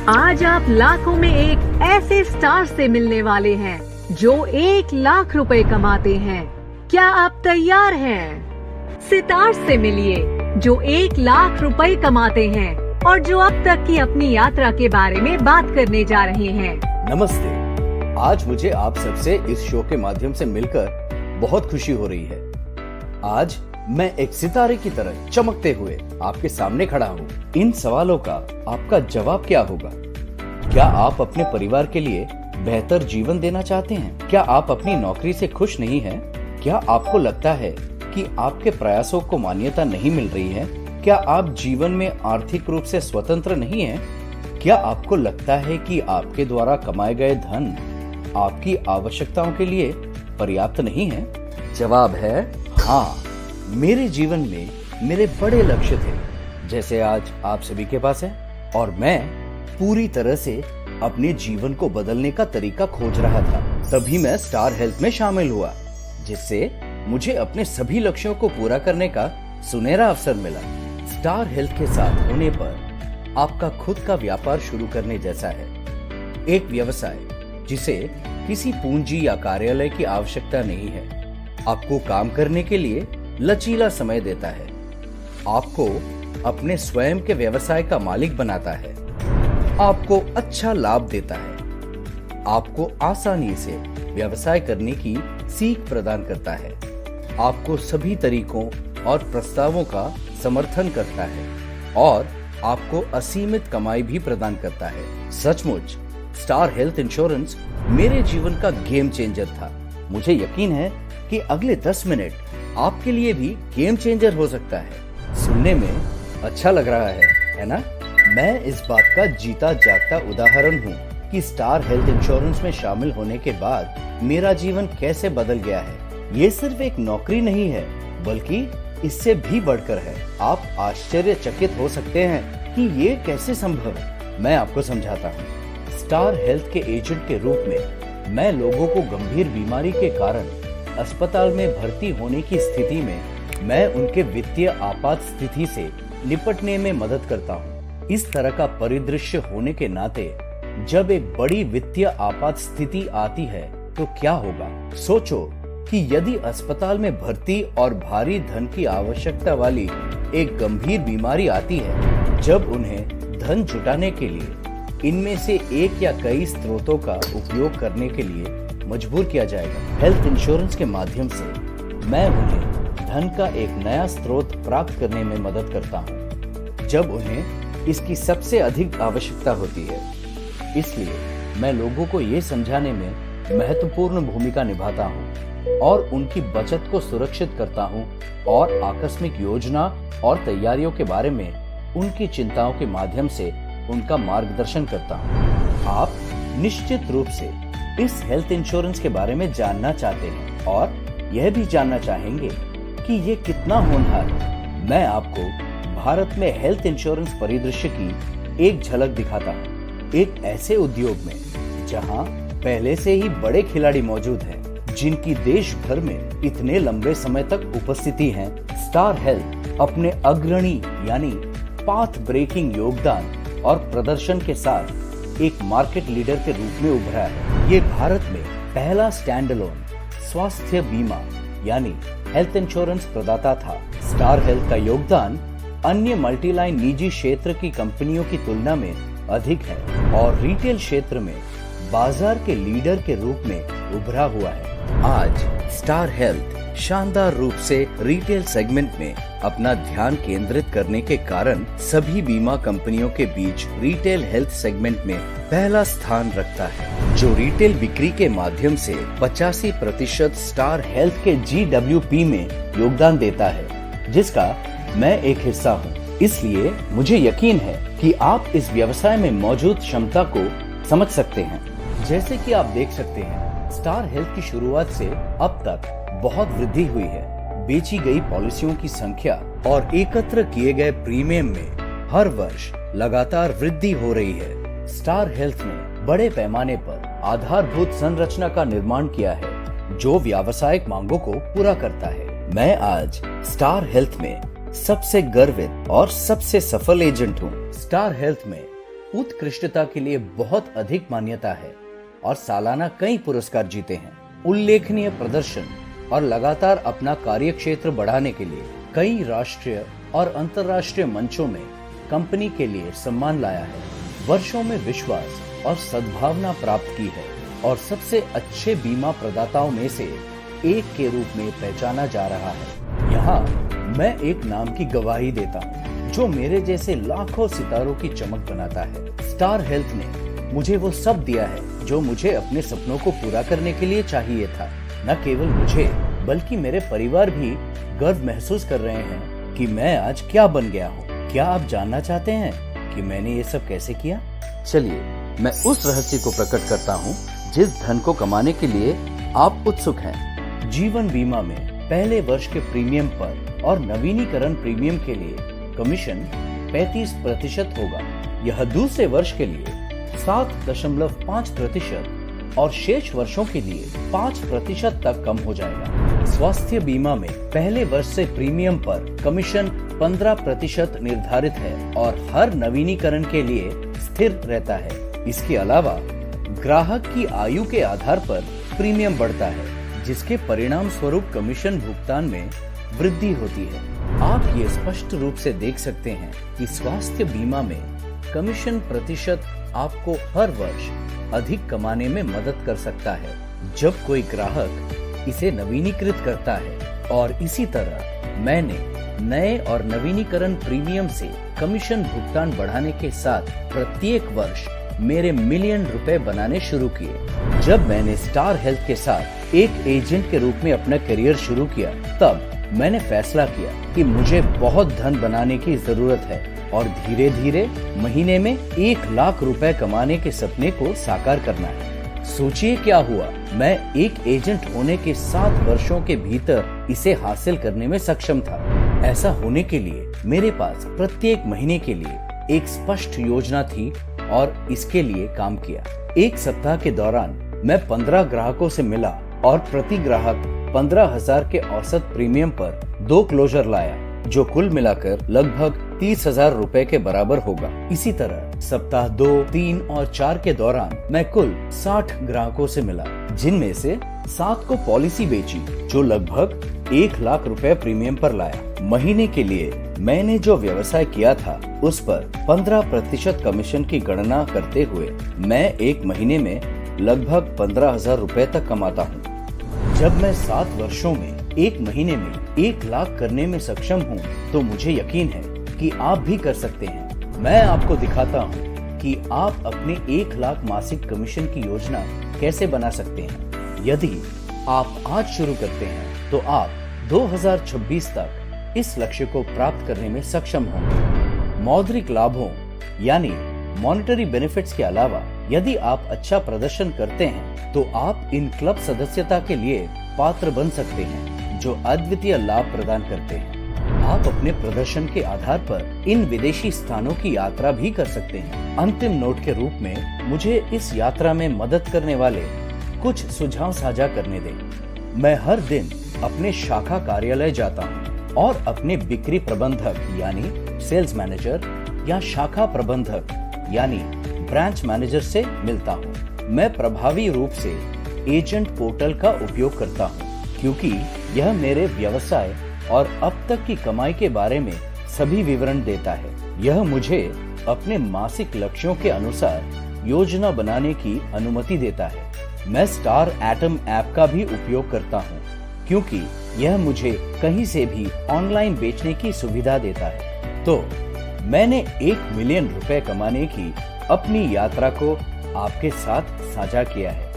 आज आप लाखों में एक ऐसे स्टार से मिलने वाले हैं जो 1 लाख रुपए कमाते हैं। क्या आप तैयार हैं? सितार से मिलिए जो 1 लाख रुपए कमाते हैं और जो अब तक की अपनी यात्रा के बारे में बात करने जा रहे हैं। नमस्ते। आज मुझे आप सबसे इस शो के माध्यम से मिलकर बहुत खुशी हो रही है। आज मैं एक सितारे की तरह चमकते हुए आपके सामने खड़ा हूँ। इन सवालों का आपका जवाब क्या होगा? क्या आप अपने परिवार के लिए बेहतर जीवन देना चाहते हैं? क्या आप अपनी नौकरी से खुश नहीं हैं? क्या आपको लगता है कि आपके प्रयासों को मान्यता नहीं मिल रही है? क्या आप जीवन में आर्थिक रूप से स्वतंत्र नहीं हैं? क्या आपको लगता है कि आपके द्वारा कमाए गए धन आपकी आवश्यकताओं के लिए पर्याप्त नहीं है? जवाब है हाँ। मेरे जीवन में मेरे बड़े लक्ष्य थे, जैसे आज आप सभी के पास है, और मैं पूरी तरह से अपने जीवन को बदलने का तरीका खोज रहा था। तभी मैं स्टार हेल्थ में शामिल हुआ, जिससे मुझे अपने सभी लक्ष्यों को पूरा करने का सुनहरा अवसर मिला। स्टार हेल्थ के साथ होने पर आपका खुद का व्यापार शुरू करने जैसा है। एक व्यवसाय जिसे किसी पूंजी या कार्यालय की आवश्यकता नहीं है, आपको काम करने के लिए लचीला समय देता है, आपको अपने स्वयं के व्यवसाय का मालिक बनाता है, आपको अच्छा लाभ देता है, आपको आसानी से व्यवसाय करने की सीख प्रदान करता है, आपको सभी तरीकों और प्रस्तावों का समर्थन करता है और आपको असीमित कमाई भी प्रदान करता है। सचमुच स्टार हेल्थ इंश्योरेंस मेरे जीवन का गेम चेंजर था। मुझे यकीन है कि अगले 10 मिनट आपके लिए भी गेम चेंजर हो सकता है। सुनने में अच्छा लग रहा है ना? मैं इस बात का जीता जागता उदाहरण हूँ कि स्टार हेल्थ इंश्योरेंस में शामिल होने के बाद मेरा जीवन कैसे बदल गया है। ये सिर्फ एक नौकरी नहीं है, बल्कि इससे भी बढ़कर है। आप आश्चर्यचकित हो सकते हैं कि ये कैसे संभव है। मैं आपको समझाता हूँ। स्टार हेल्थ के एजेंट के रूप में मैं लोगों को गंभीर बीमारी के कारण अस्पताल में भर्ती होने की स्थिति में मैं उनके वित्तीय आपात स्थिति से निपटने में मदद करता हूँ। इस तरह का परिदृश्य होने के नाते जब एक बड़ी वित्तीय आपात स्थिति आती है तो क्या होगा? सोचो कि यदि अस्पताल में भर्ती और भारी धन की आवश्यकता वाली एक गंभीर बीमारी आती है, जब उन्हें धन जुटाने के लिए इनमें से एक या कई स्रोतों का उपयोग करने के लिए मजबूर किया जाएगा। हेल्थ इंश्योरेंस के माध्यम से मैं उन्हें धन का एक नया स्रोत प्राप्त करने में मदद करता हूँ, जब उन्हें इसकी सबसे अधिक आवश्यकता होती है। इसलिए मैं लोगों को ये समझाने में महत्वपूर्ण भूमिका निभाता हूँ और उनकी बचत को सुरक्षित करता हूँ और आकस्मिक योजना और तैयारियों के बारे में उनकी चिंताओं के माध्यम से उनका मार्गदर्शन करता हूँ। आप निश्चित रूप से इस हेल्थ इंश्योरेंस के बारे में जानना चाहते हैं और यह भी जानना चाहेंगे कि ये कितना होनहार है। मैं आपको भारत में हेल्थ इंश्योरेंस परिदृश्य की एक झलक दिखाता हूँ। एक ऐसे उद्योग में जहां पहले से ही बड़े खिलाड़ी मौजूद हैं, जिनकी देश भर में इतने लंबे समय तक उपस्थिति है। स्टार हेल्थ अपने अग्रणी यानी पाथ ब्रेकिंग योगदान और प्रदर्शन के साथ एक मार्केट लीडर के रूप में उभरा है। ये भारत में पहला स्टैंड अलोन स्वास्थ्य बीमा यानी हेल्थ इंश्योरेंस प्रदाता था। स्टार हेल्थ का योगदान अन्य मल्टीलाइन निजी क्षेत्र की कंपनियों की तुलना में अधिक है और रिटेल क्षेत्र में बाजार के लीडर के रूप में उभरा हुआ है। आज स्टार हेल्थ शानदार रूप से रिटेल सेगमेंट में अपना ध्यान केंद्रित करने के कारण सभी बीमा कंपनियों के बीच रिटेल हेल्थ सेगमेंट में पहला स्थान रखता है, जो रिटेल बिक्री के माध्यम से 85% स्टार हेल्थ के GWP में योगदान देता है, जिसका मैं एक हिस्सा हूँ। इसलिए मुझे यकीन है कि आप इस व्यवसाय में मौजूद क्षमता को समझ सकते हैं। जैसे कि आप देख सकते हैं, स्टार हेल्थ की शुरुआत से अब तक बहुत वृद्धि हुई है। बेची गई पॉलिसियों की संख्या और एकत्र किए गए प्रीमियम में हर वर्ष लगातार वृद्धि हो रही है। स्टार हेल्थ ने बड़े पैमाने पर आधारभूत संरचना का निर्माण किया है, जो व्यावसायिक मांगों को पूरा करता है। मैं आज स्टार हेल्थ में सबसे गर्वित और सबसे सफल एजेंट हूँ। स्टार हेल्थ में उत्कृष्टता के लिए बहुत अधिक मान्यता है और सालाना कई पुरस्कार जीते हैं। उल्लेखनीय प्रदर्शन और लगातार अपना कार्यक्षेत्र बढ़ाने के लिए कई राष्ट्रीय और अंतर्राष्ट्रीय मंचों में कंपनी के लिए सम्मान लाया है। वर्षों में विश्वास और सद्भावना प्राप्त की है और सबसे अच्छे बीमा प्रदाताओं में से एक के रूप में पहचाना जा रहा है। यहाँ मैं एक नाम की गवाही देता हूँ जो मेरे जैसे लाखों सितारों की चमक बनाता है। स्टार हेल्थ ने मुझे वो सब दिया है जो मुझे अपने सपनों को पूरा करने के लिए चाहिए था। न केवल मुझे बल्कि मेरे परिवार भी गर्व महसूस कर रहे हैं कि मैं आज क्या बन गया हूँ। क्या आप जानना चाहते हैं कि मैंने ये सब कैसे किया? चलिए मैं उस रहस्य को प्रकट करता हूँ जिस धन को कमाने के लिए आप उत्सुक हैं। जीवन बीमा में पहले वर्ष के प्रीमियम पर और नवीनीकरण प्रीमियम के लिए कमीशन 35% होगा। यह दूसरे वर्ष के लिए 7.5% और शेष वर्षों के लिए 5% तक कम हो जाएगा। स्वास्थ्य बीमा में पहले वर्ष से प्रीमियम पर कमीशन 15% निर्धारित है और हर नवीनीकरण के लिए स्थिर रहता है। इसके अलावा ग्राहक की आयु के आधार पर प्रीमियम बढ़ता है, जिसके परिणाम स्वरूप कमीशन भुगतान में वृद्धि होती है। आप ये स्पष्ट रूप से देख सकते हैं कि स्वास्थ्य बीमा में कमीशन प्रतिशत आपको हर वर्ष अधिक कमाने में मदद कर सकता है जब कोई ग्राहक इसे नवीनीकृत करता है। और इसी तरह मैंने नए और नवीनीकरण प्रीमियम से कमीशन भुगतान बढ़ाने के साथ प्रत्येक वर्ष मेरे मिलियन रुपए बनाने शुरू किए। जब मैंने स्टार हेल्थ के साथ एक एजेंट के रूप में अपना करियर शुरू किया, तब मैंने फैसला किया कि मुझे बहुत धन बनाने की जरूरत है और धीरे धीरे महीने में 1 लाख रुपए कमाने के सपने को साकार करना है। सोचिए क्या हुआ। मैं एक एजेंट होने के 7 वर्षों के भीतर इसे हासिल करने में सक्षम था। ऐसा होने के लिए मेरे पास प्रत्येक महीने के लिए एक स्पष्ट योजना थी और इसके लिए काम किया। एक सप्ताह के दौरान मैं 15 ग्राहकों से मिला और प्रति ग्राहक 15,000 के औसत प्रीमियम पर 2 क्लोजर लाया, जो कुल मिलाकर लगभग 30,000 रुपए के बराबर होगा। इसी तरह सप्ताह 2, 3 और 4 के दौरान मैं कुल 60 ग्राहकों से मिला, जिनमें से 7 को पॉलिसी बेची, जो लगभग 1 लाख रुपए प्रीमियम पर लाया। महीने के लिए मैंने जो व्यवसाय किया था उस पर 15% कमीशन की गणना करते हुए मैं एक महीने में लगभग 15,000 रुपए तक कमाता हूँ। जब मैं 7 वर्षों में एक महीने में 1 लाख करने में सक्षम हूँ, तो मुझे यकीन है कि आप भी कर सकते हैं। मैं आपको दिखाता हूँ कि आप अपने 1 लाख मासिक कमीशन की योजना कैसे बना सकते हैं। यदि आप आज शुरू करते हैं तो आप 2026 तक इस लक्ष्य को प्राप्त करने में सक्षम होंगे। मौद्रिक लाभों यानी मॉनेटरी बेनिफिट्स के अलावा यदि आप अच्छा प्रदर्शन करते हैं तो आप इन क्लब सदस्यता के लिए पात्र बन सकते हैं, जो अद्वितीय लाभ प्रदान करते हैं। आप अपने प्रदर्शन के आधार पर इन विदेशी स्थानों की यात्रा भी कर सकते हैं। अंतिम नोट के रूप में मुझे इस यात्रा में मदद करने वाले कुछ सुझाव साझा करने दें। मैं हर दिन अपने शाखा कार्यालय जाता हूँ और अपने बिक्री प्रबंधक यानी सेल्स मैनेजर या शाखा प्रबंधक यानी ब्रांच मैनेजर से मिलता हूँ। मैं प्रभावी रूप से एजेंट पोर्टल का उपयोग करता हूँ, क्योंकि यह मेरे व्यवसाय और अब तक की कमाई के बारे में सभी विवरण देता है। यह मुझे अपने मासिक लक्ष्यों के अनुसार योजना बनाने की अनुमति देता है। मैं स्टार एटम ऐप का भी उपयोग करता हूँ, क्योंकि यह मुझे कहीं से भी ऑनलाइन बेचने की सुविधा देता है। तो मैंने 1 मिलियन रुपए कमाने की अपनी यात्रा को आपके साथ साझा किया है।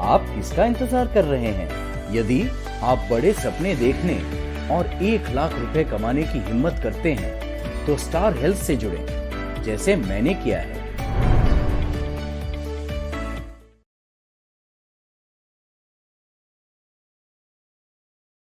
आप किसका इंतजार कर रहे हैं? यदि आप बड़े सपने देखने और 1 लाख रुपए कमाने की हिम्मत करते हैं तो स्टार हेल्थ से जुड़ें, जैसे मैंने किया है।